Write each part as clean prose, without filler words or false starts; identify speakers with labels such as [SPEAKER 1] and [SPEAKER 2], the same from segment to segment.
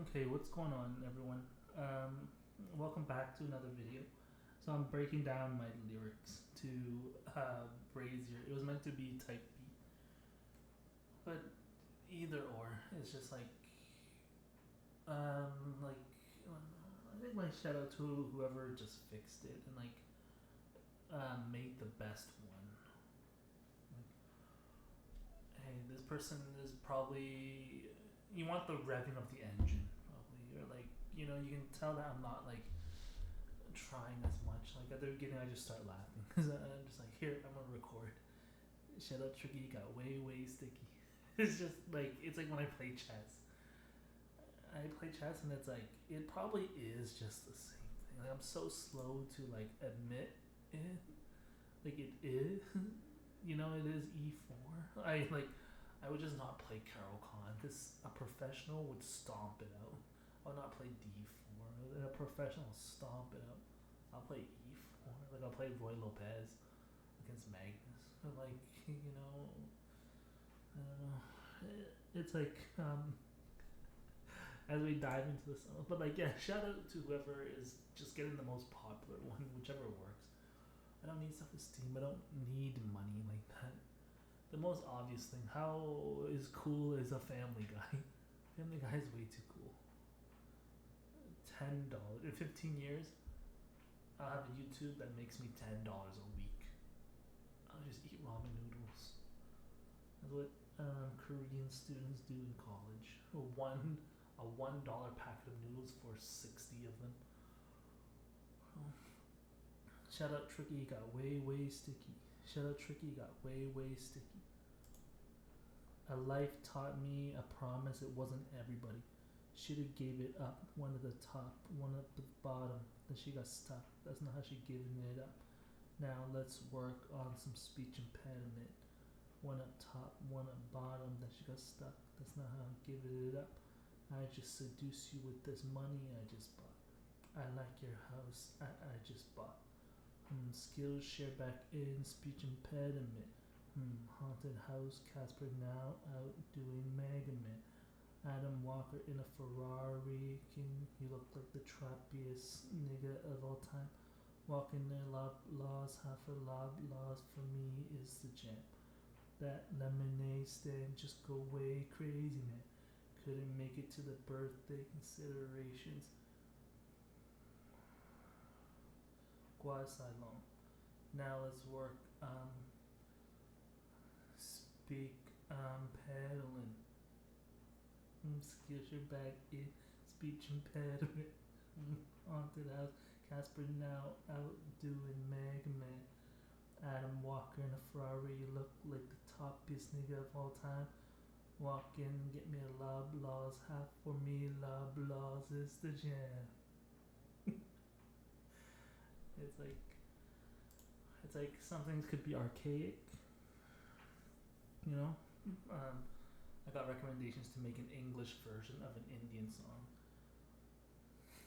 [SPEAKER 1] Okay, what's going on, everyone? Welcome back to another video. So I'm breaking down my lyrics to Brazier. It was meant to be type B, but either or. It's just like I think my shout out to whoever just fixed it and made the best one. Like, hey, this person is probably you want the revving of the engine, probably, or you can tell that I'm not trying as much. Like at the beginning, I just start laughing because I'm just like, here, I'm gonna record. Shut up, Tricky got way sticky. It's just it's like when I play chess. I play chess and it's like it probably is just the same thing. Like I'm so slow to admit it. Like it is, it is E4. I would just not play Carol Con because a professional would stomp it out. I'll not play D4. A professional will stomp it out. I'll play E4. Like I'll play Roy Lopez against Magnus. But I don't know. It's as we dive into the song. But yeah, shout out to whoever is just getting the most popular one, whichever works. I don't need self-esteem. I don't need money like that. The most obvious thing. How is cool is a Family Guy? Family Guy is way too cool. $10 in 15 years. I'll have a YouTube that makes me $10 a week. I'll just eat ramen noodles. That's what Korean students do in college. A $1 packet of noodles for 60 of them. Oh. Shout out Tricky, got way sticky. Shout out Tricky, got way sticky. A life taught me a promise it wasn't everybody. Shoulda gave it up. One at the top, one at the bottom. Then she got stuck. That's not how she giving it up. Now let's work on some speech impediment. One up top, one up bottom. Then she got stuck. That's not how I'm giving it up. I just seduce you with this money I just bought. I like your house I just bought. Skills share back in speech impediment. Haunted house, Casper now out doing Mega Man. Adam Walker in a Ferrari, King, he looked like the trappiest nigga of all time. Walking their laws, half a lob laws for me is the jam. That lemonade stand just go way crazy, man. Couldn't make it to the birthday considerations. Quasi long. Now let's work. Speak. Pedaling. Skills your back in speech impediment. Haunted house. Casper now out doing Mega Man. Adam Walker in a Ferrari. You look like the toppiest nigga of all time. Walk in, get me a lob laws. Half for me, lob laws is the jam. It's like some things could be archaic, you know. I got recommendations to make an English version of an Indian song.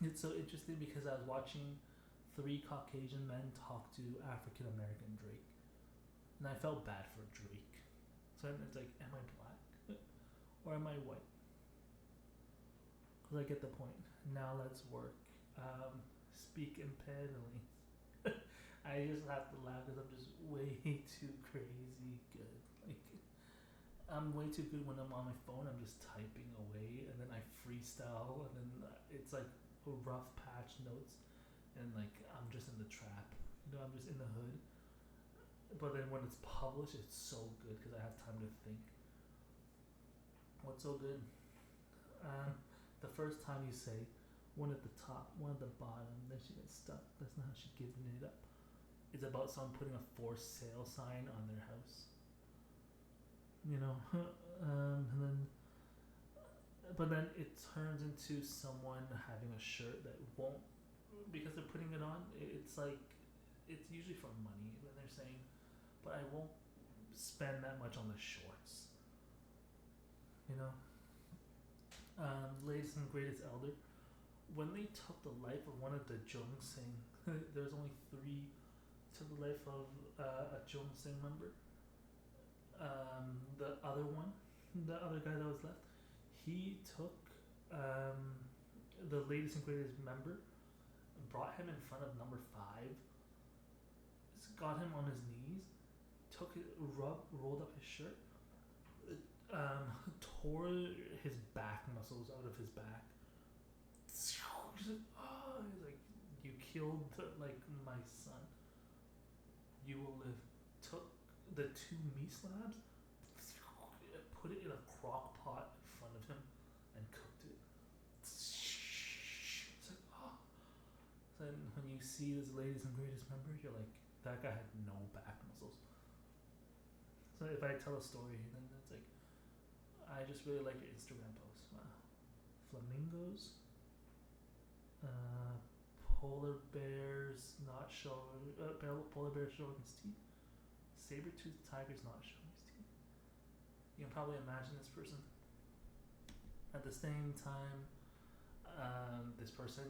[SPEAKER 1] It's so interesting because I was watching three Caucasian men talk to African American Drake, and I felt bad for Drake. So it's like, am I black or am I white? Because I get the point. Now let's work. Speak impedently. I just have to laugh because I'm just way too crazy good. I'm way too good when I'm on my phone. I'm just typing away, and then I freestyle, and then it's like rough patch notes, and I'm just in the trap. I'm just in the hood. But then when it's published, it's so good because I have time to think. What's so good? The first time you say one at the top, one at the bottom, then she gets stuck. That's not how she's giving it up. It's about someone putting a for sale sign on their house. And then, but then it turns into someone having a shirt that won't, because they're putting it on. It's usually for money when they're saying, but I won't spend that much on the shorts. Latest and greatest elder. When they took the life of one of the Xiong Sing, there's only three. Took the life of a Xiong Sing member. The other one, the other guy that was left, he took the latest and greatest member, brought him in front of number five, got him on his knees, took it, rolled up his shirt, um, tore his back muscles out of his back. He's like, oh, he's like, you killed like my son. You will live. Took the two meat slabs, put it in a crock pot in front of him, and cooked it. It's like, oh. Then when you see this latest and greatest member, you're like, that guy had no back muscles. So if I tell a story, then it's like, I just really like your Instagram post. Wow. Flamingos, polar bears not showing, polar bear showing his teeth, saber-toothed tiger's not showing his teeth. You can probably imagine this person. At the same time, this person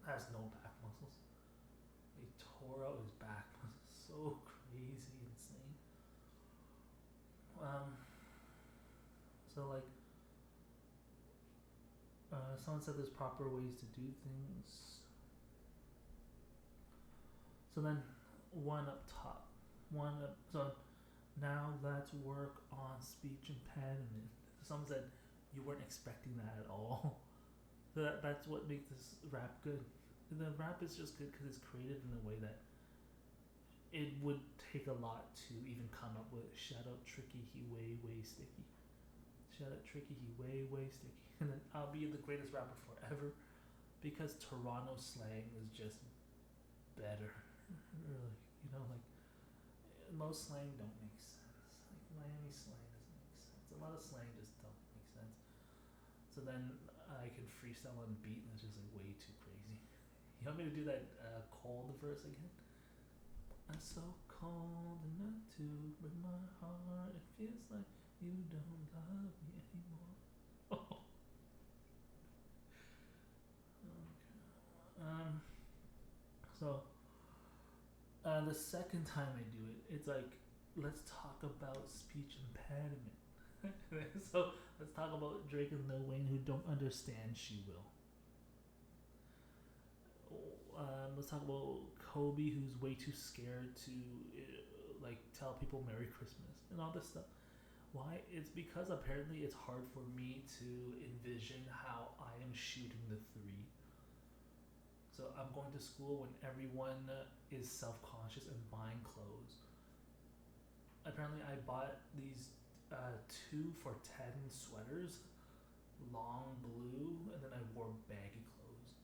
[SPEAKER 1] has no back muscles. He tore out his back. So crazy, insane. So like, someone said there's proper ways to do things. So then, one up top, so now let's work on speech impediment. Someone said you weren't expecting that at all. So that's what makes this rap good. The rap is just good because it's created in a way that it would take a lot to even come up with. Shout out Tricky, he way sticky. Shout out Tricky, he way sticky. And then I'll be the greatest rapper forever because Toronto slang is just better. Really, you know, like most slang don't make sense. Like Miami slang doesn't make sense. A lot of slang just don't make sense. So then I can freestyle on beat and it's just like way too crazy. You want me to do that cold verse again? I'm so cold and not to break my heart. It feels like you don't love me anymore. Oh. Okay. So the second time I do it, it's like, let's talk about speech impediment. So let's talk about Drake and Lil Wayne who don't understand She Will. Let's talk about Kobe who's way too scared to like tell people Merry Christmas and all this stuff. Why? It's because apparently it's hard for me to envision how I am shooting the three. So I'm going to school when everyone is self-conscious and buying clothes. Apparently I bought these 2 for $10 sweaters, long blue, and then I wore baggy clothes.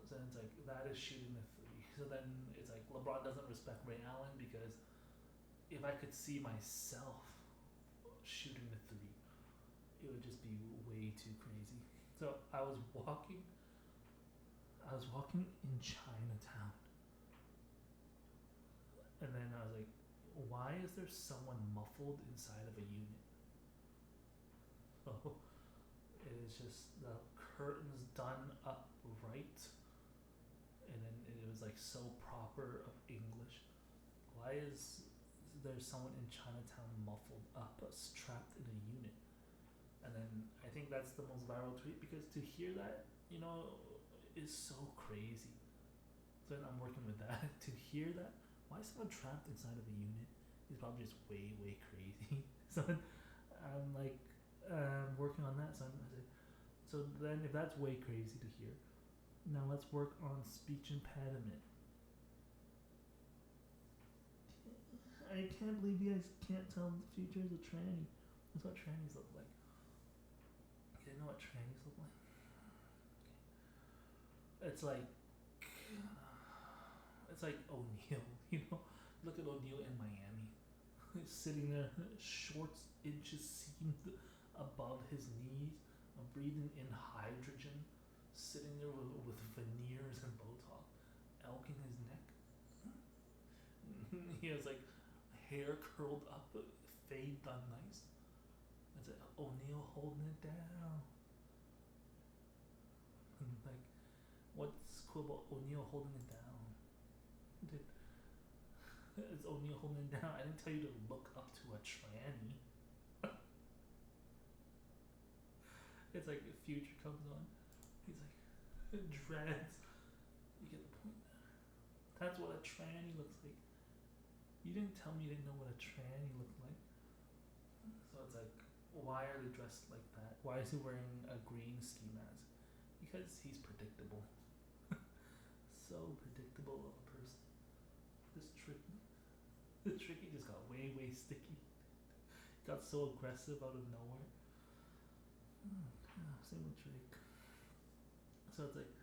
[SPEAKER 1] So then it's like, that is shooting the three. So then it's like, LeBron doesn't respect Ray Allen because if I could see myself shooting the three, it would just be way too crazy. So I was walking in Chinatown, and then I was like, why is there someone muffled inside of a unit? So it is just the curtains done up right, and then it was like so proper of English. Why is there someone in Chinatown muffled up, strapped in a unit? And then I think that's the most viral tweet because to hear that, you know, is so crazy. So then I'm working with that. To hear that, why is someone trapped inside of a unit is probably just way crazy. So then I'm like working on that. So then if that's way crazy to hear, now let's work on speech impediment. I can't believe you guys can't tell the future is a tranny. That's what trannies look like. You didn't know what trannies look like? It's like O'Neal, you know. Look at O'Neal in Miami, sitting there, shorts inches seamed above his knees, breathing in hydrogen, sitting there with veneers and Botox, elking his neck. He has like hair curled up, fade done nice. It's like O'Neal holding it down. And like, what's cool about O'Neal holding it down? Dude, it's O'Neal holding it down. I didn't tell you to look up to a tranny. It's like Future comes on. He's like dreads. You get the point. That's what a tranny looks like. You didn't tell me you didn't know what a tranny looked like. So it's like, why are they dressed like that? Why is he wearing a green ski mask? Because he's predictable. So predictable of a person. This tricky. The tricky just got way, way sticky. Got so aggressive out of nowhere. Yeah, same with Drake. So it's like,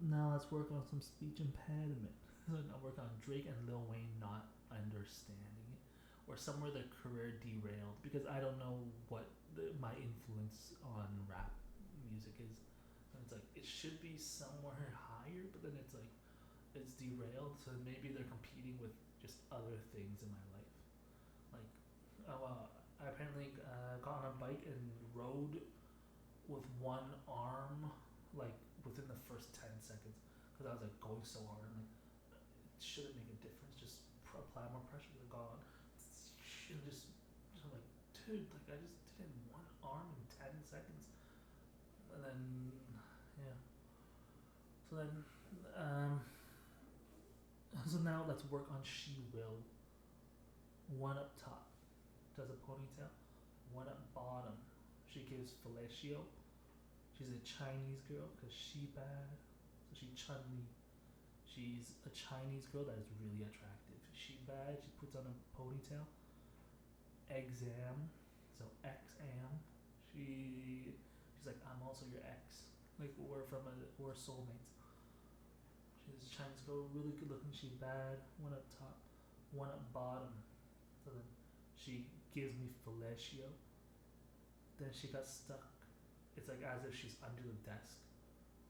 [SPEAKER 1] now let's work on some speech impediment. So now work on Drake and Lil Wayne not understanding it, or somewhere their career derailed, because I don't know what my influence on rap music is. And it's like it should be somewhere higher, but then it's like it's derailed. So maybe they're competing with just other things in my life. Like, I apparently got on a bike and rode with one arm, like within the first 10 seconds, because I was like going so hard. I'm like, it shouldn't make a difference. Just apply more pressure. Like, gone. And just like, dude, like I just did it in one arm in 10 seconds, and then yeah. So then, so now let's work on She Will. One up top does a ponytail. One up bottom, she gives fellatio. She's a Chinese girl because she bad. So she Chun-Li. She's a Chinese girl that is really attractive. She bad. She puts on a ponytail. Exam. So exam. She's like, I'm also your ex. Like we're soulmates. She's a Chinese girl, really good looking. She bad. One up top. One up bottom. So then she gives me fellatio. Then she got stuck. It's like as if she's under the desk.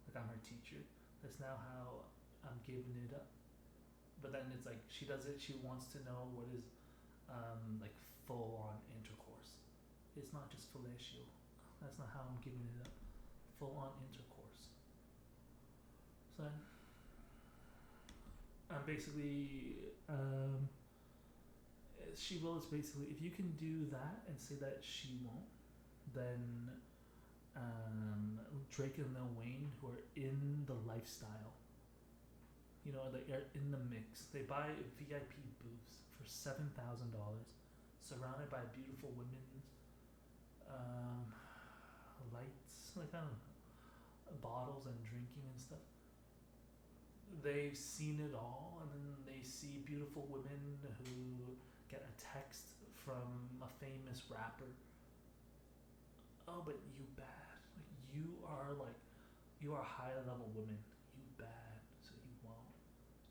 [SPEAKER 1] Like I'm her teacher. That's now how I'm giving it up. But then it's like she does it, she wants to know what is like full on intercourse. It's not just fellatio. That's not how I'm giving it up. Full on intercourse. So I'm basically She Will is basically, if you can do that and say that she won't, then Drake and Lil Wayne, who are in the lifestyle, you know, they are in the mix. They buy VIP booths for $7,000, surrounded by beautiful women, lights, like I don't know, bottles and drinking and stuff. They've seen it all, and then they see beautiful women who get a text from a famous rapper. Oh, but you bad. Like you are high level woman. You bad, so you won't.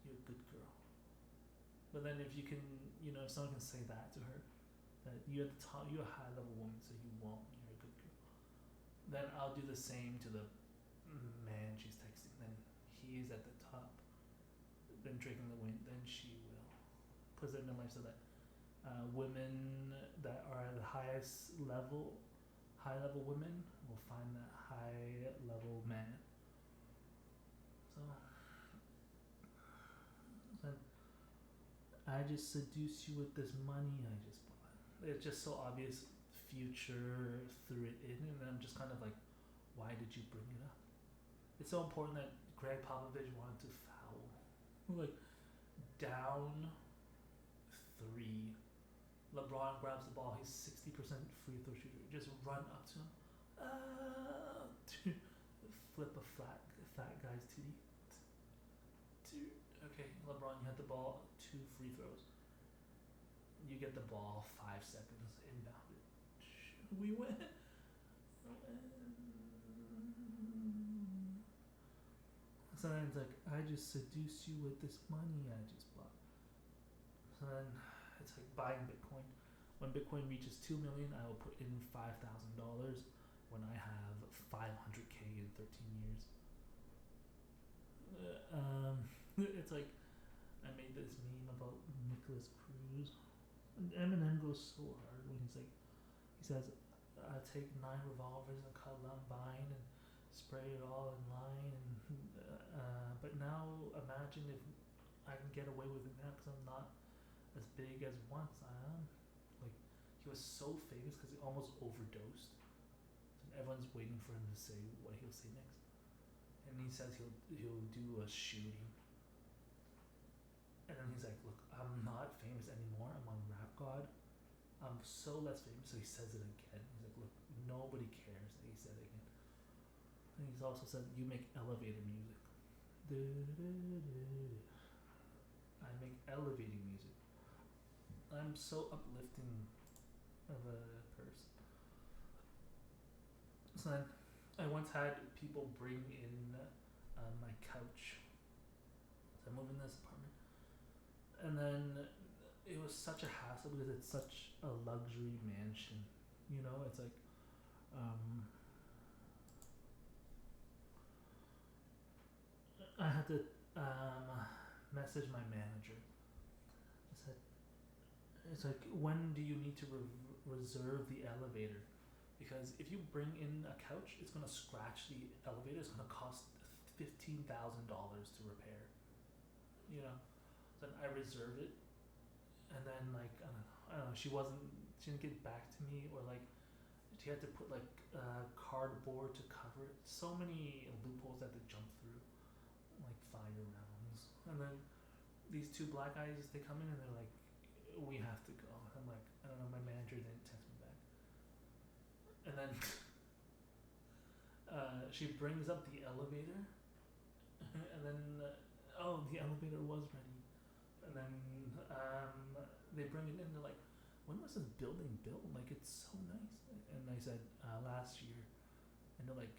[SPEAKER 1] You're a good girl. But then if you can, you know, if someone can say that to her, that you're at the top, you're a high level woman, so you won't. You're a good girl. Then I'll do the same to the man she's texting. Then he's at the top. Then Drake and Lil Wayne. Then she will. Because in the life so that women that are at the highest level, high level women will find that high level man. So then I just seduce you with this money I just bought. It's just so obvious. Future threw it in, and I'm just kind of like, why did you bring it up? It's so important that Greg Popovich wanted to foul. Like down 3. LeBron grabs the ball. He's 60% free throw shooter. Just run up to him. Flip a fat guy's titty. Okay, LeBron, you had the ball. 2 free throws. You get the ball. 5 seconds inbounded. We win. So then it's like, I just seduce you with this money I just bought. So then it's like buying Bitcoin. When Bitcoin reaches 2 million, I will put in $5,000 when I have 500K in 13 years. It's like, I made this meme about Nicholas Cruz. And Eminem goes so hard when he's like, he says, I take 9 revolvers and Columbine and spray it all in line. And but now imagine if I can get away with it now because I'm not as big as once I am. Like he was so famous because he almost overdosed. So everyone everyone's waiting for him to say what he'll say next. And he says he'll do a shooting. And then he's like, "Look, I'm not famous anymore. I'm on Rap God. I'm so less famous." So he says it again. He's like, "Look, nobody cares that he said it again." And he's also said, "You make elevator music." I make elevating music. I'm so uplifting of a person. So then, I once had people bring in my couch. So I moved in this apartment, and then it was such a hassle because it's such a luxury mansion. You know, it's like, I had to message my manager. I said, it's like, when do you need to reserve the elevator? Because if you bring in a couch, it's gonna scratch the elevator. It's gonna cost $15,000 to repair. You know, then I reserve it, and then like I don't know. She didn't get back to me, or like she had to put like cardboard to cover it. So many loopholes I had to jump through, like fire rounds. And then these two black guys, they come in and they're like, "We have to go." I'm like, I don't know. My manager didn't text me back. And then she brings up the elevator, and then oh, the elevator was ready. And then they bring it in. They're like, "When was this building built? Like, it's so nice." And I said, "Last year." And they're like,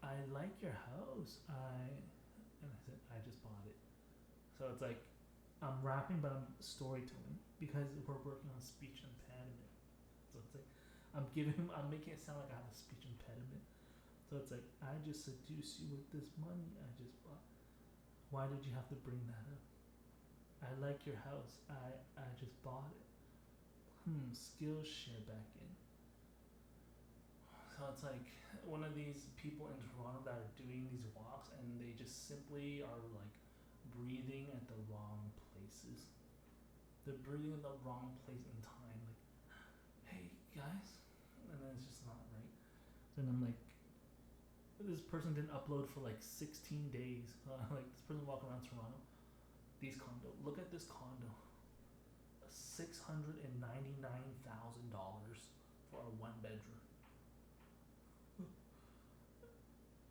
[SPEAKER 1] "I like your house." And I said, "I just bought it." So it's like, I'm rapping, but I'm storytelling because we're working on speech impediment. So it's like, I'm making it sound like I have a speech impediment. So it's like, I just seduce you with this money I just bought. Why did you have to bring that up? I like your house. I just bought it. Skillshare back in. So it's like one of these people in Toronto that are doing these walks, and they just simply are like breathing at the wrong places. They're breathing in the wrong place in time. Like, "Hey guys," and then it's just not right. Then I'm like, this person didn't upload for like 16 days. Like, this person walking around Toronto. These condo. Look at this condo. $699,000 for a one bedroom.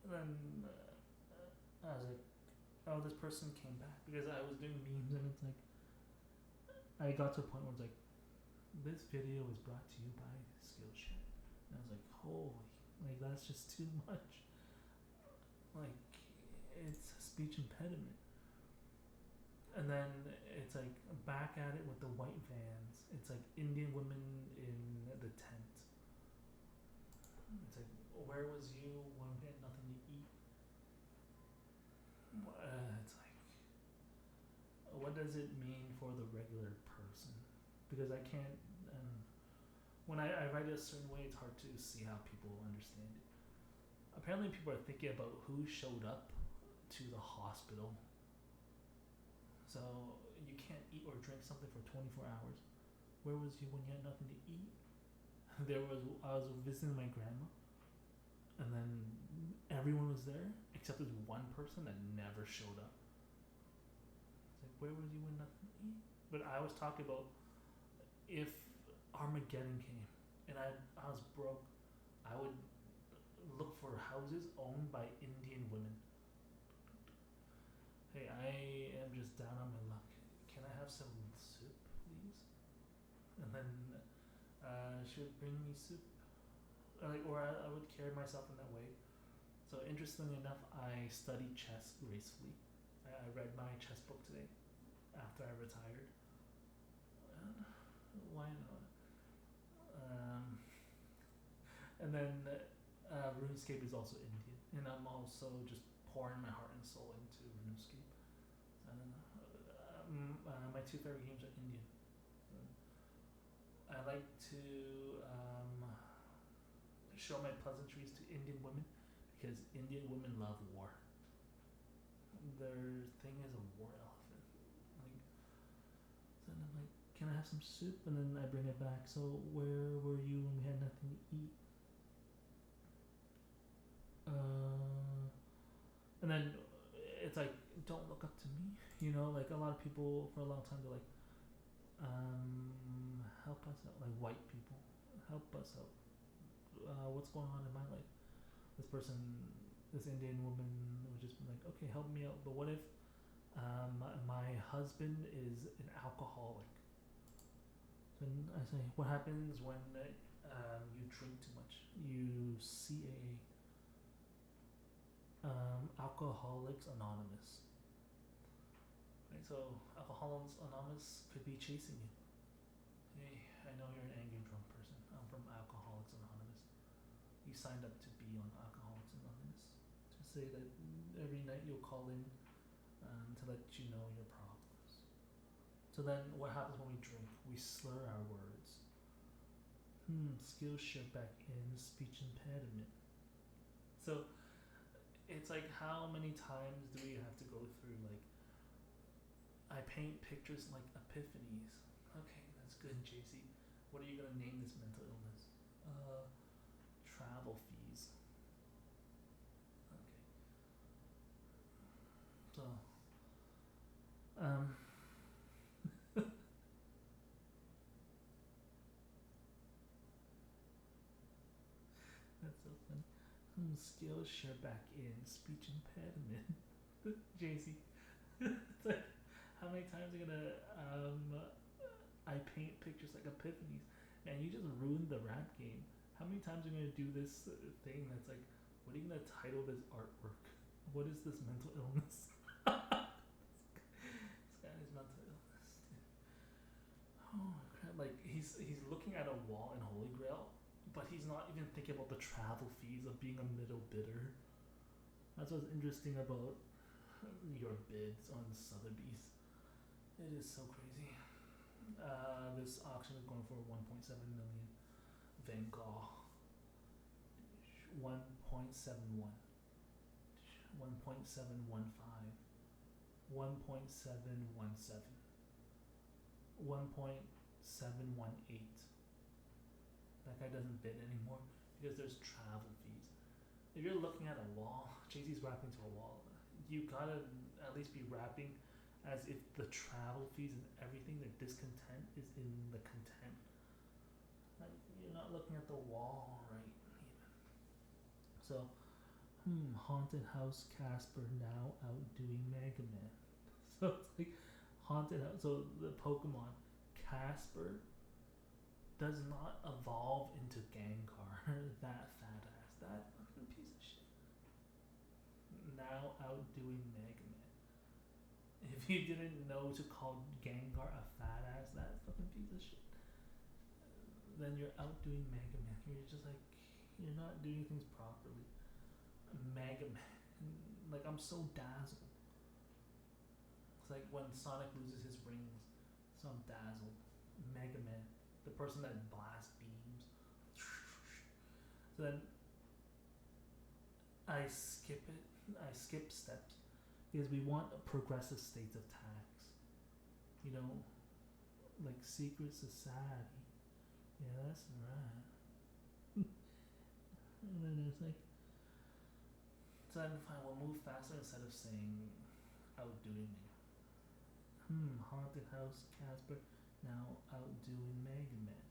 [SPEAKER 1] And then I was like, oh, this person came back because I was doing memes, and it's like, I got to a point where it's like, this video is brought to you by Skillshare. And I was like, holy, like that's just too much. Like, it's a speech impediment. And then it's like back at it with the white vans. It's like Indian women in the tent. It's like, where was you when we had nothing to eat? It's like, what does it mean for the regular person? Because I can't. When I write it a certain way, it's hard to see how people understand it. Apparently, people are thinking about who showed up to the hospital. So you can't eat or drink something for 24 hours. Where was you when you had nothing to eat? I was visiting my grandma, and then everyone was there except this one person that never showed up. It's like, where was you when nothing to eat? But I was talking about if Armageddon came and I was broke, I would look for houses owned by Indian women. "Hey, I am just down on my luck. Can I have some soup, please?" And then she would bring me soup. Or I would carry myself in that way. So interestingly enough, I studied chess gracefully. I read my chess book today after I retired. Why not? And then RuneScape is also Indian, and I'm also just pouring my heart and soul into RuneScape. So I don't know. My two favorite games are Indian. I like to show my pleasantries to Indian women because Indian women love war. Their thing is a war elephant. Like, so then I'm like, "Can I have some soup?" And then I bring it back. "So where were you when we had nothing to eat?" then it's like, don't look up to me. You know, like a lot of people for a long time they're like, help us out, like white people, help us out. What's going on in my life? This person, this Indian woman would just be like, okay, help me out. But what if my husband is an alcoholic? So I say, what happens when you drink too much? You CAA, Alcoholics Anonymous. Right, so Alcoholics Anonymous could be chasing you. Hey, I know you're an angry drunk person. I'm from Alcoholics Anonymous. You signed up to be on Alcoholics Anonymous to say that every night you'll call in to let you know your problems. So then what happens when we drink? We slur our words. Skillshare back in, speech impediment. So it's like, how many times do we have to go through, like, I paint pictures like epiphanies. Okay, that's good, JC. What are you gonna name this mental illness? Travel fees. Okay. So, that's so funny. Skillshare back in, speech impediment. JC. It's like, how many times are you gonna I paint pictures like epiphanies? Man, you just ruined the rap game. How many times are you gonna do this thing that's like, what are you gonna title this artwork? What is this mental illness? This guy is mental illness. Dude. Oh crap! Like he's looking at a wall in Holy Grail, but he's not even thinking about the travel fees of being a middle bidder. That's what's interesting about your bids on Sotheby's. It is so crazy. This auction is going for 1.7 million. Van Gogh, 1.71, 1.715, 1.717, 1.718. That guy doesn't bid anymore because there's travel fees. If you're looking at a wall, Jay-Z's rapping to a wall, you gotta at least be rapping as if the travel fees and everything, their discontent is in the content. Like, you're not looking at the wall right even. So, Haunted House Casper now outdoing Mega Man. So it's like Haunted House. So the Pokemon Casper does not evolve into Gengar. That fat ass. That fucking piece of shit. Now outdoing Mega Man. If you didn't know to call Gengar a fat ass, that fucking piece of shit, then you're outdoing Mega Man. You're just like, you're not doing things properly. Mega Man. Like, I'm so dazzled. It's like when Sonic loses his rings, so I'm dazzled. Mega Man. The person that blasts beams. So then I skip it. I skip steps because we want progressive states of tax. You know, like secret society. Yeah, that's right. And then it's like, so then fine, we'll move faster instead of saying outdoing me. Haunted House Casper now outdoing Mega Man.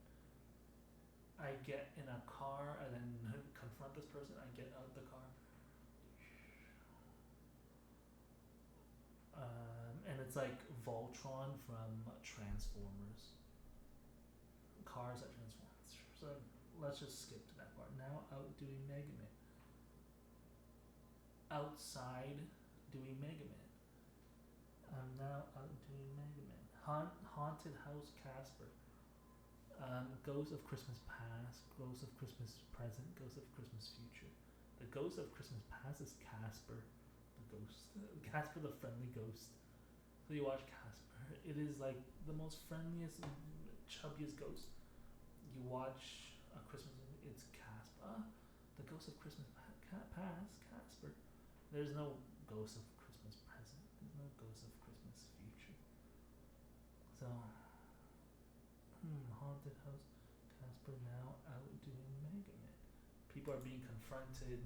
[SPEAKER 1] I get in a car and then confront this person. I get out the car. And it's like Voltron from Transformers. Cars that transform. So let's just skip to that part. Now outdoing Mega Man. Outside doing Mega Man. I'm now outdoing Mega Man. Haunted House Casper. Ghost of Christmas Past, Ghost of Christmas Present, Ghost of Christmas Future. The Ghost of Christmas Past is Casper, the ghost. Casper the friendly ghost. So you watch Casper. It is like the most friendliest, chubbiest ghost. You watch a Christmas movie, it's Casper. The Ghost of Christmas Past, Casper. There's no Ghost of Christmas Present. There's no Ghost of Christmas Future. So, Haunted House Casper now outdoing Mega Man. People are being confronted.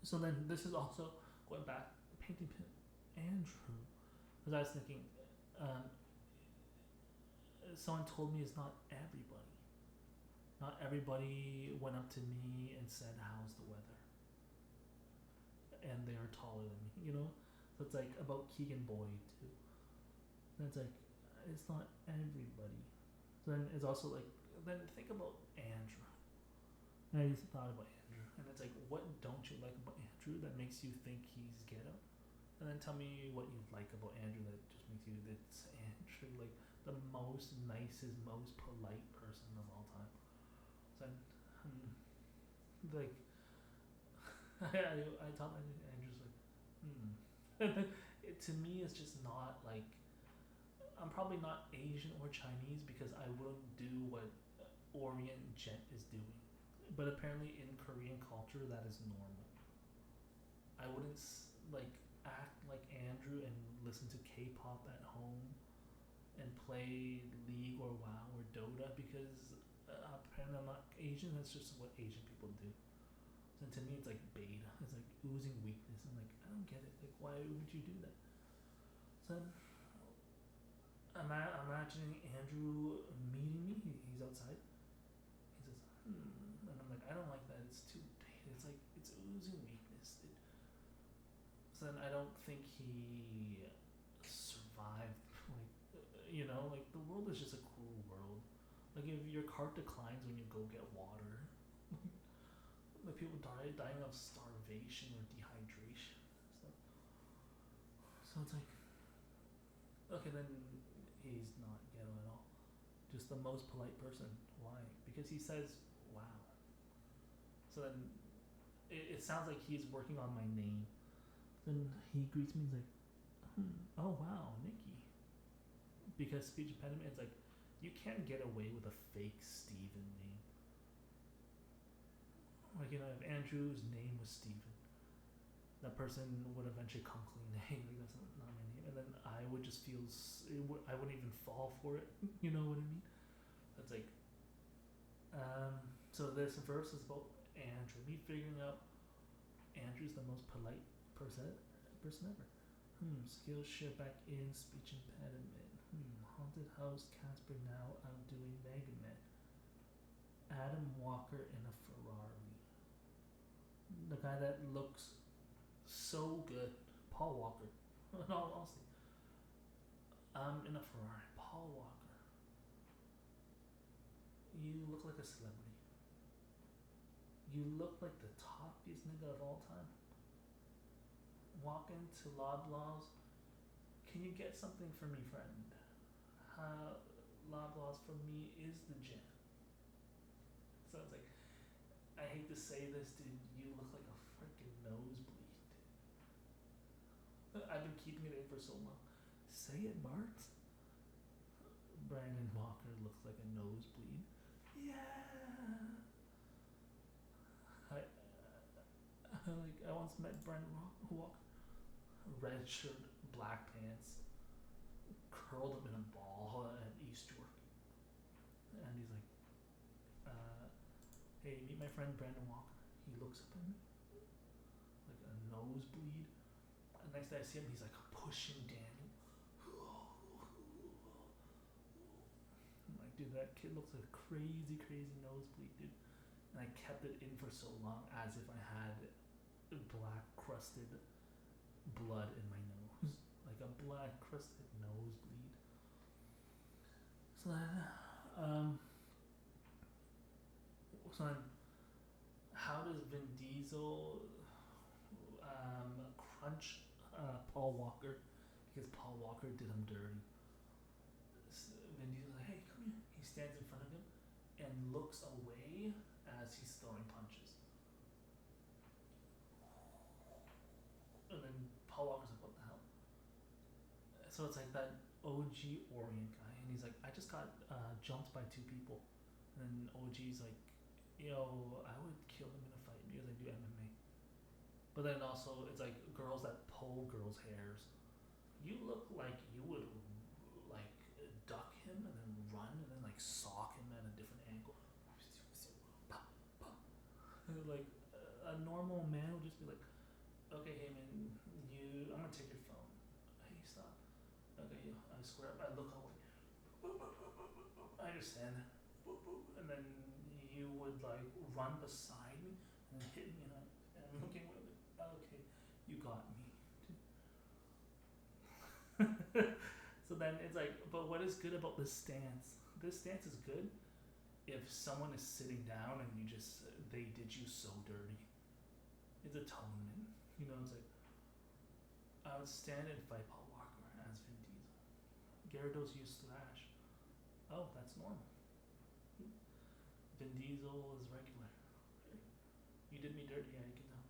[SPEAKER 1] So then this is also going back painting Andrew, because I was thinking, um, someone told me it's not everybody. Not everybody went up to me and said, "How's the weather?" And they are taller than me, you know. So it's like about Keegan Boyd too. And it's like it's not everybody. So then it's also like then think about Andrew. And I just thought about Andrew, and it's like, what don't you like about Andrew that makes you think he's ghetto? And then tell me what you like about Andrew that just makes you it's Andrew like the most nicest, most polite person of all time. So like I thought Andrew's like to me it's just not like I'm probably not Asian or Chinese because I wouldn't do what Orient Gent is doing. But apparently in Korean culture that is normal. I wouldn't like act like Andrew and listen to K-pop at home and play League or WoW or Dota because apparently I'm not Asian. That's just what Asian people do. So to me, it's like beta. It's like oozing weakness. I'm like, I don't get it. Like, why would you do that? So I'm imagining Andrew meeting me. He's outside. He says, and I'm like, I don't like that. It's too beta. It's like it's oozing weakness. So then I don't think he survived. Like the world is just a cruel world. Like if your cart declines when you go get water, like people dying of starvation or dehydration and stuff. So it's like, okay, then he's not ghetto at all. Just the most polite person. Why? Because he says, "Wow." So then it sounds like he's working on my name. Then he greets me. He's like, "Oh wow, Nicky." Because speech impediment, it's like you can't get away with a fake Steven name. Like if Andrew's name was Steven, that person would eventually come clean. Hey, like that's not my name, and then I would just feel I wouldn't even fall for it. You know what I mean? That's like, so this verse is about Andrew. Me figuring out Andrew's the most polite person ever. Skillshare back in, speech impediment. Haunted house, Casper now outdoing Mega Man. Adam Walker in a Ferrari. The guy that looks so good. Paul Walker. In all honesty. In a Ferrari. Paul Walker. You look like a celebrity. You look like the toppiest nigga of all time. Walk into Loblaws. Can you get something for me, friend? Loblaws for me is the gym. So it's like, I hate to say this, dude. You look like a freaking nosebleed. I've been keeping it in for so long. Say it, Bart. Brandon Walker looks like a nosebleed. Yeah. I once met Brandon Walker. Red shirt, black pants, curled up in a ball at East York. And he's like, hey, meet my friend Brandon Walker. He looks up at me like a nosebleed. And next day I see him, he's like pushing Daniel. I'm like, dude, that kid looks like a crazy, crazy nosebleed, dude. And I kept it in for so long as if I had black crusted blood in my nose. Like a black crusted nosebleed. So then, how does Vin Diesel crunch Paul Walker? Because Paul Walker did him dirty. Vin Diesel's like, hey, come here. He stands in front of him and looks away as he's throwing punches. And then Paul Walker's like, what the hell? So it's like that OG Orient guy, and he's like, I just got jumped by two people. And then OG's like, yo, I would kill him in a fight because I do MMA. But then also, it's like girls that pull girls' hairs. You look like you would like duck him and then run and then like sock him at a different angle. Like a normal man would just be like, Okay, hey man, I'm gonna take your phone. Hey, stop. Okay, I square up. I look away. I understand. And then you would like run beside me and hit me, and I'm looking away. Like, okay, you got me. So then it's like, but what is good about this stance? This stance is good if someone is sitting down and they did you so dirty. It's atonement. It's like I would stand and fight Paul Walker as Vin Diesel. Gyarados used Slash. Oh, that's normal. Vin Diesel is regular. You did me dirty, yeah, you can tell.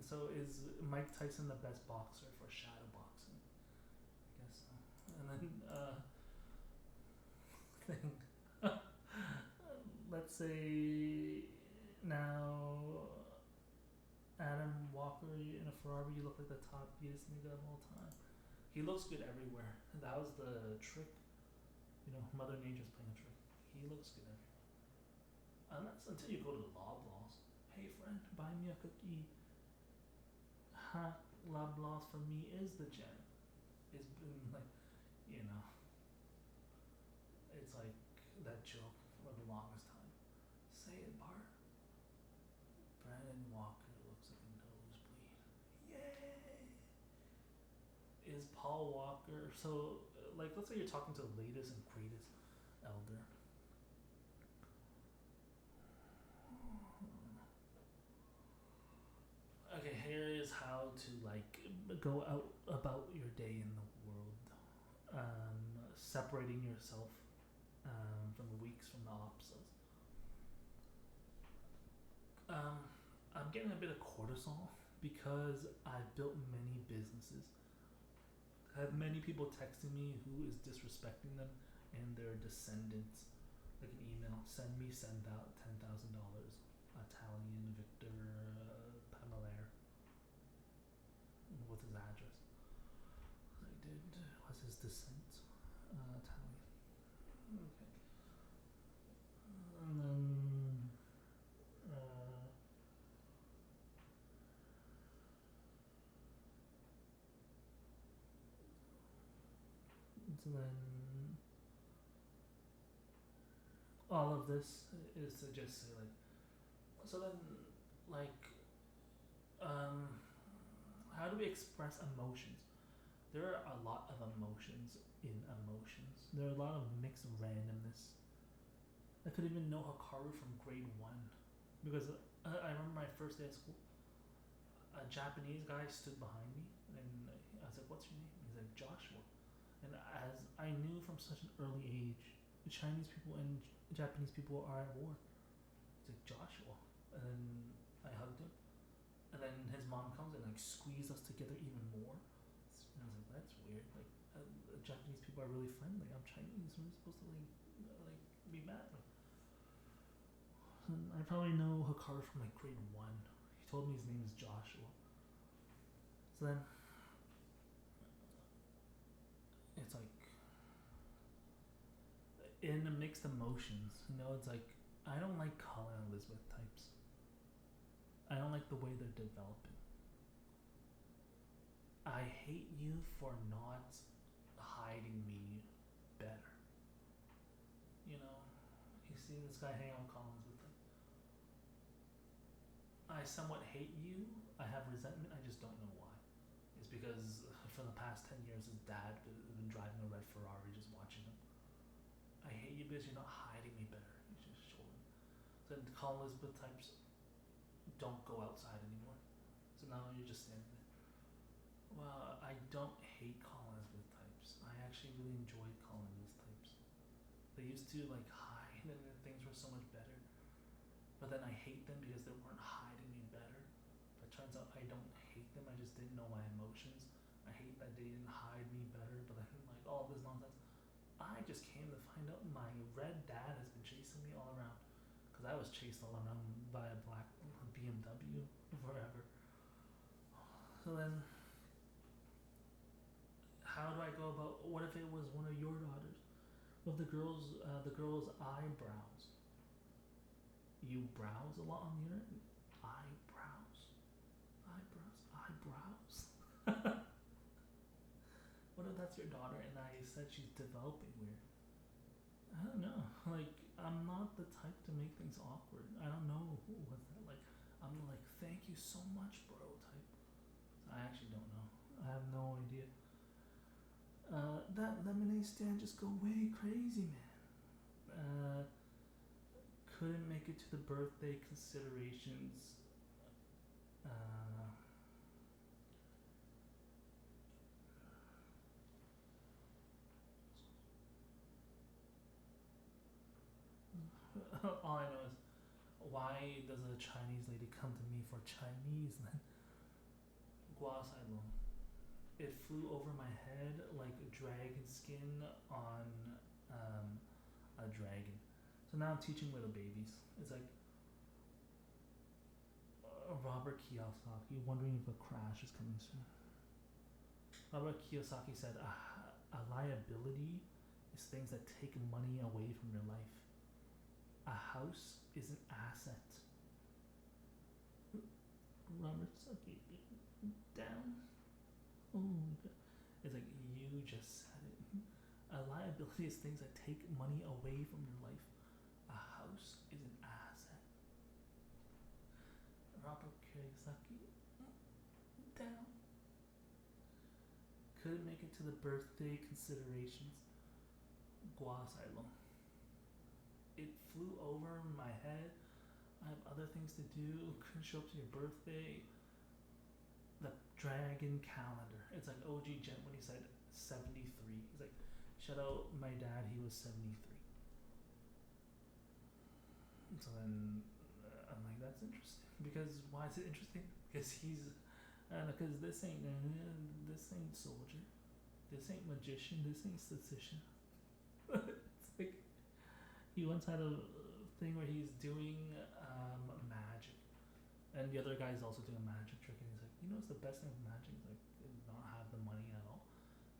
[SPEAKER 1] So is Mike Tyson the best boxer for shadow boxing? I guess so. And then thing. Let's say now Adam Walker in a Ferrari, you look like the top beatest nigga of all time. He looks good everywhere. That was the trick. Mother Nature's playing a trick. He looks good everywhere. Until you go to the Loblaws. Hey friend, buy me a cookie. Ha, Loblaws for me is the gem. It's been like, it's like that joke for the longest time. Say it, Bart. Brandon Walker looks like a nosebleed. Yay! Is Paul Walker so? Like, let's say you're talking to the latest and greatest elder. Okay, here is how to go out about your day in the world. Separating yourself from the weaks from the opposites. I'm getting a bit of cortisol because I've built many businesses. I have many people texting me who is disrespecting them and their descendants. Like an email, send out $10,000. Italian Victor Pamelaire with his address. What's his descent? Italian. Okay. And then all of this is to just say how do we express emotions? There are a lot of emotions in emotions. There are a lot of mixed randomness. I could even know Hikaru from grade 1 because I remember my first day of school. A Japanese guy stood behind me and I was like, "What's your name?" He's like, "Joshua." And as I knew from such an early age, Chinese people and Japanese people are at war. He's like, "Joshua," and then I hugged him, and then his mom comes and squeezed us together even more. And I was like, "That's weird." Japanese people are really friendly. I'm Chinese. We're supposed to be mad. I probably know Hikaru from grade 1. He told me his name is Joshua. So then it's in the mixed emotions. It's I don't like Colin and Elizabeth types. I don't like the way they're developing. I hate you for not hiding me better. You see this guy hang out with Colin and Elizabeth. I somewhat hate you. I have resentment. I just don't know why. It's because for the past 10 years, his dad has been driving a red Ferrari, just watching him. I hate you because you're not hiding me better. You're just showing. So the Colin Elizabeth types don't go outside anymore. So now you're just standing there. Well, I don't hate Colin Elizabeth types. I actually really enjoyed Colin Elizabeth types. They used to hide and things were so much better. But then I hate them because they weren't hiding me better. But it turns out I don't hate them. I just didn't know my emotions. I hate that they didn't hide me better. But then all this nonsense. I just came to find out my red dad has been chasing me all around. Because I was chased all around by a black BMW forever. So then, how do I go about? What if it was one of your daughters? With the girl's eyebrows. you browse a lot on the internet. Eyebrows. What if that's your daughter and I said she's developing weird? I don't know. Like, I'm not the type to make things awkward. I don't know what's that like. I'm like, thank you so much, bro. Type. I actually don't know. I have no idea. That lemonade stand just go way crazy, man. Couldn't make it to the birthday considerations. Uh, all I know is, why does a Chinese lady come to me for Chinese then? Guasailong. It flew over my head like dragon skin on a dragon. So now I'm teaching little babies. It's like Robert Kiyosaki wondering if a crash is coming soon. Robert Kiyosaki said, a liability is things that take money away from your life. A house is an asset. Robert Kiyosaki, down. Oh my god. It's like, you just said it. A liability is things that take money away from your life. A house is an asset. Robert Kiyosaki, down. Couldn't make it to the birthday considerations. Guasailong. It flew over my head. I have other things to do. Couldn't show up to your birthday. The dragon calendar. It's like OG Gent when he said 73. He's like, shout out my dad, he was 73. So then I'm like, that's interesting. Because why is it interesting? Because he's, because this ain't soldier, this ain't magician, this ain't statistician. It's like he once had a thing where he's doing magic, and the other guy's also doing a magic trick, and he's like, you know what's the best thing with magic? He's like, not have the money at all.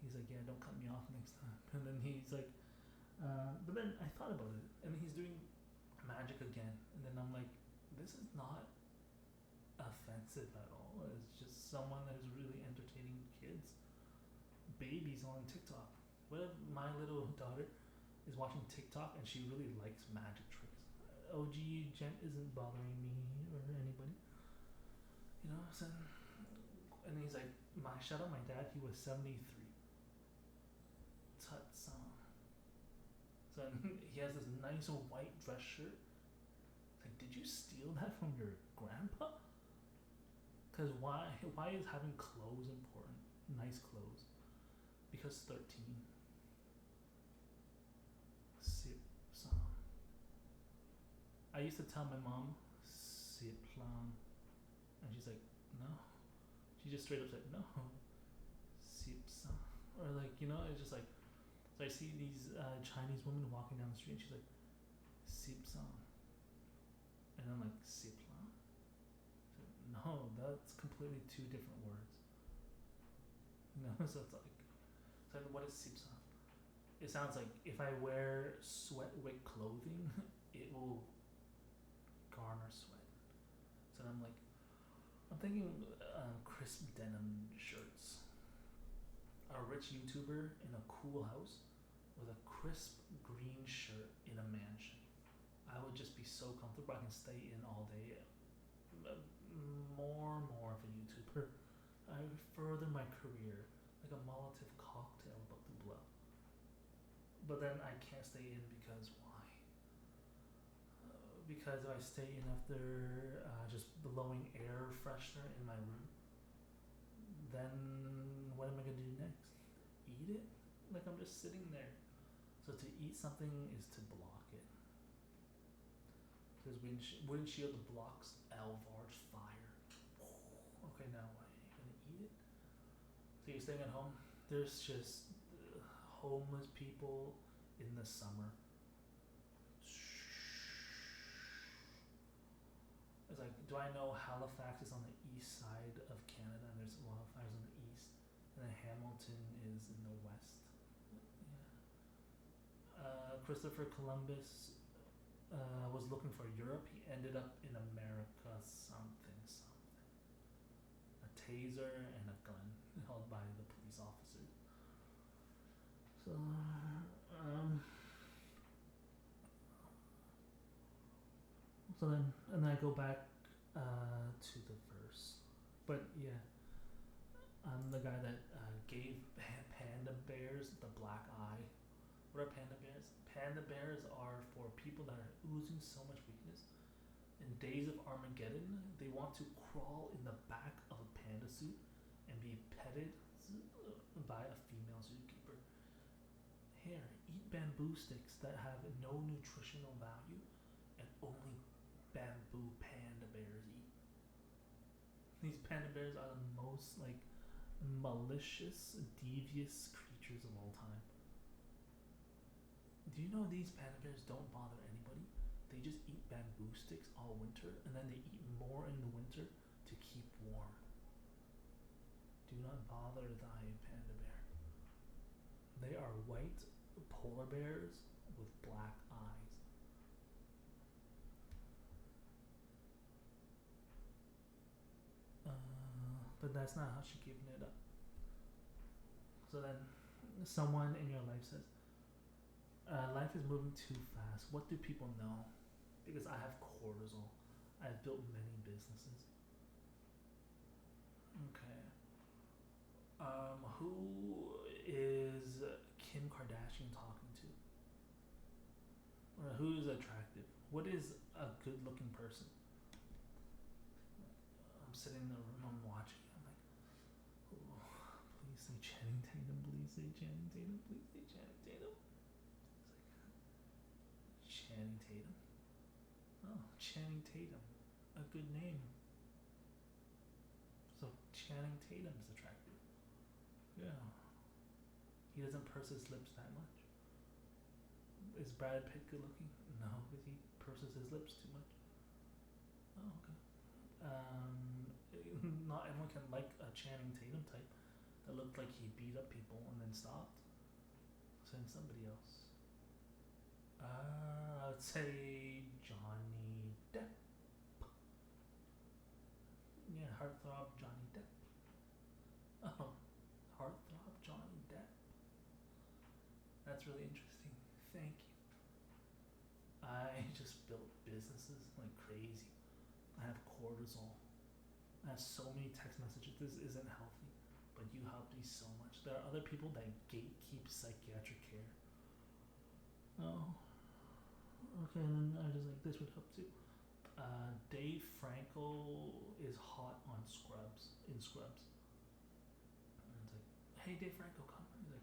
[SPEAKER 1] He's like, yeah, don't cut me off next time. And then he's like, but then I thought about it, and he's doing magic again, and then I'm like, this is not offensive at all. It's just someone that is really entertaining kids, babies on TikTok. What if my little daughter is watching TikTok and she really likes magic tricks? OG Gent isn't bothering me or anybody, you know. So, and he's like, my shout out my dad. He was 73. Tut song. So he has this nice white dress shirt. It's like, did you steal that from your grandpa? Cause why is having clothes important? Nice clothes. Because 13. Sip song. I used to tell my mom, sip plan, and she's like, no. She just straight up said, no. Sip song. Or like, you know, it's just like, so I see these Chinese women walking down the street, and she's like, sip song. And I'm like, sip plan? No, that's completely two different words. You know, so it's like, so what is sip song? It sounds like if I wear sweatwick clothing, it will garner sweat. So I'm like, I'm thinking crisp denim shirts. A rich YouTuber in a cool house with a crisp green shirt in a mansion. I would just be so comfortable. I can stay in all day. More of a YouTuber. I would further my career like a Molotov cocktail about to blow. But then I can't stay in because why? Because if I stay in after just blowing air freshener in my room, then what am I gonna do next? Eat it? Like I'm just sitting there. So to eat something is to block it. Because windshield blocks Alvar's fire. Okay, now what? Are you gonna eat it? So you're staying at home. There's just homeless people in the summer. It's like, do I know Halifax is on the east side of Canada, and there's wildfires on the east, and then Hamilton is in the west. Yeah. Christopher Columbus was looking for Europe. He ended up in America. Something, something. A taser and a gun held by the police officers. So, so then, and then I go back to the verse. But yeah, I'm the guy that gave panda bears the black eye. What are panda bears? Panda bears are for people that are oozing so much weakness. In days of Armageddon, they want to crawl in the back of a panda suit and be petted by a female zookeeper. Here, eat bamboo sticks that have no nutritional value and only bamboo panda bears eat. These panda bears are the most like malicious, devious creatures of all time. Do you know these panda bears don't bother anybody? They just eat bamboo sticks all winter and then they eat more in the winter to keep warm. Do not bother thy panda bear. They are white polar bears with black eyes. But that's not how she given it up. So then, someone in your life says, life is moving too fast. What do people know? Because I have cortisol. I've built many businesses. Okay. Who is Kim Kardashian talking to? Or who is attractive? What is a good-looking person? I'm sitting in the room, I'm watching. I'm like, oh, please say Channing Tatum. Please say Channing Tatum. Please say Channing Tatum. It's like Channing Tatum. Oh, Channing Tatum, a good name. So Channing Tatum is attractive. Yeah. He doesn't purse his lips that much. Is Brad Pitt good looking? No, because he purses his lips too much. Oh, okay. Not everyone can like a Channing Tatum type that looked like he beat up people and then stopped. Send somebody else. I'd say Johnny Depp. Yeah, heartthrob Johnny Depp. Oh, heartthrob Johnny Depp. That's really interesting. Thank you. I just built businesses like crazy. I have cortisol. I have so many text messages. This isn't healthy, but you help me so much. There are other people that gatekeep psychiatric care. Oh, okay. And then I just like this would help too. Dave Franco is hot on Scrubs. In Scrubs, and it's like, hey, Dave Franco, come. He's like,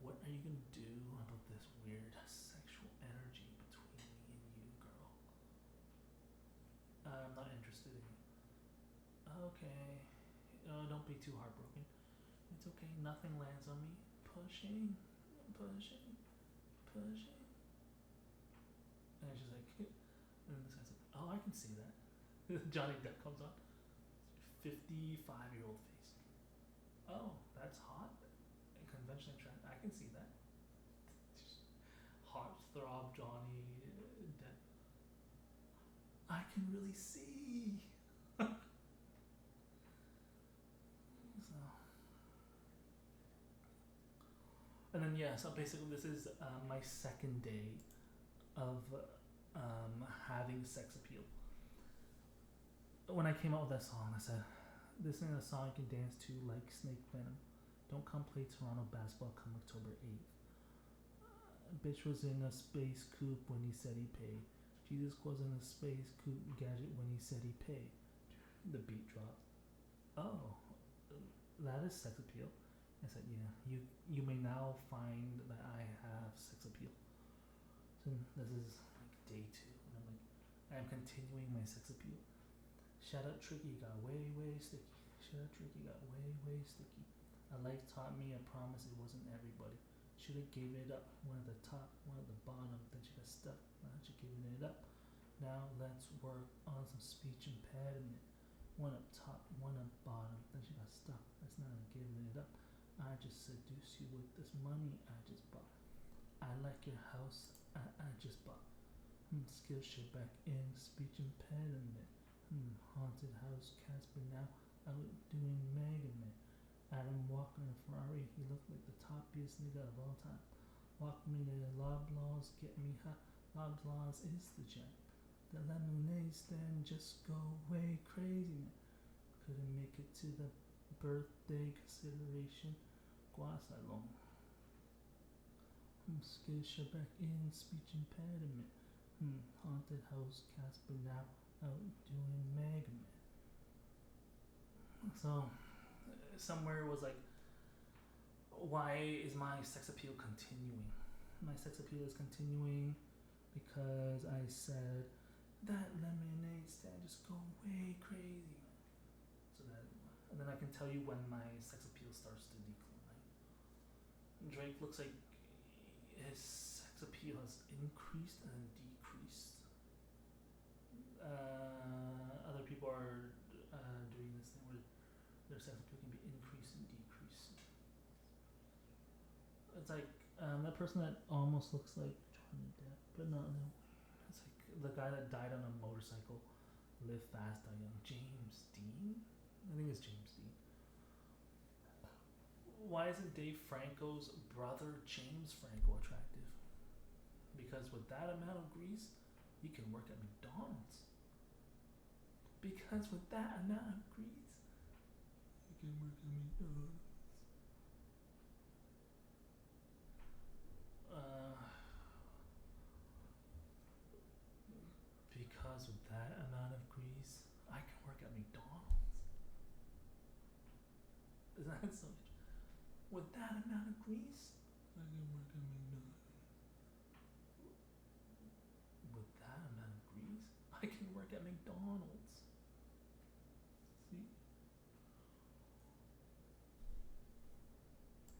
[SPEAKER 1] what are you gonna do about this weird sexual energy between me and you, girl? I'm not interested in you. Okay. Don't be too heartbroken. It's okay. Nothing lands on me. Pushing, pushing, pushing. And she's like, and this guy's like, oh, I can see that. Johnny Depp comes on. 55-year-old face. Oh, that's hot. And conventionally attractive. I can see that. Heartthrob Johnny Depp. I can really see. So, and then yeah, so basically this is my second day of having sex appeal. When I came out with that song, I said, this is a song you can dance to like Snake Venom. Don't come play Toronto basketball come October 8th. Bitch was in a space coupe when he said he paid. Jesus was in a space coupe gadget when he said he paid. The beat dropped. Oh, that is sex appeal. I said, yeah, you may now find that I have sex appeal. So this is like day 2, and I'm like, I am continuing my sex appeal. Shout out Tricky, got way, way sticky. Shout out Tricky, got way, way sticky. A life taught me, I promise it wasn't everybody. Should've gave it up, one at the top, one at the bottom, then she got stuck, now she giving it up. Now let's work on some speech impediment. One up top, one up bottom, then she got stuck, that's not giving it up. I just seduce you with this money I just bought. I like your house, I just bought. Skillshare back in, speech impediment. Haunted house, Casper now out doing Mega Man. Adam walking in a Ferrari, he looked like the toppiest nigga of all time. Walk me to Loblaws, get me hot. Loblaws is the jam. The lemonade stand just go way crazy, man. Couldn't make it to the birthday consideration. Guasalon. Skillshare back in, speech impediment. Haunted house, Casper now out doing Mega Man. So, somewhere it was like, why is my sex appeal continuing? My sex appeal is continuing because I said that lemonade stand just go way crazy. So that, and then I can tell you when my sex appeal starts to decline. Drake looks like his sex appeal has increased and then decreased. Other people are doing this thing where their sex appeal can be increased and decreased. It's like that person that almost looks like Johnny Depp, but not no. It's like the guy that died on a motorcycle. Live Fast, Die Young. James Dean? I think it's James Dean. Why isn't Dave Franco's brother James Franco attractive? Because with that amount of grease, he can work at McDonald's. Because with that amount of grease, he can work at McDonald's. Because with that amount of grease, I can work at McDonald's. Isn't that so much? With that amount of grease, I can work at McDonald's.